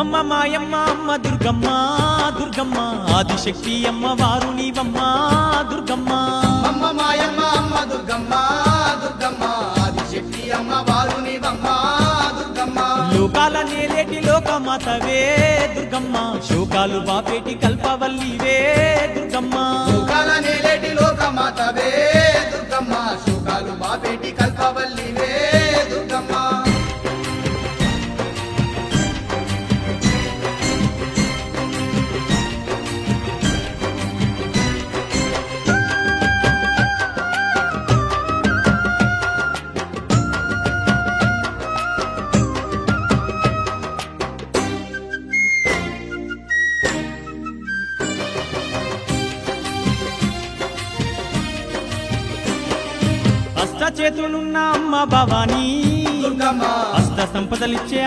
అమ్మమ్మ మాయమ్మ అమ్మ దుర్గమ్మ దుర్గమ్మ ఆదిశక్తి అమ్మ వారు నీవమ్మ దుర్గమ్మ అమ్మ మాయమ్మ అమ్మ దుర్గమ్మ దుర్గమ్మ ఆదిశక్తి అమ్మ వారు నీవమ్మ దుర్గమ్మ లోకాల నేలేటి లోకమాతవే దుర్గమ్మ శోకాలు బాపేటి కల్పవల్లివే దుర్గమ్మ లోకాల నేలేటి లోకమాతవే దుర్గమ్మ శోకాలు బాపేటి కల్పవల్లివే దుర్గమ్మ అష్ట చేతులున్న అమ్మ భవానీ దుర్గమ్మ అష్ట సంపదలిచ్చే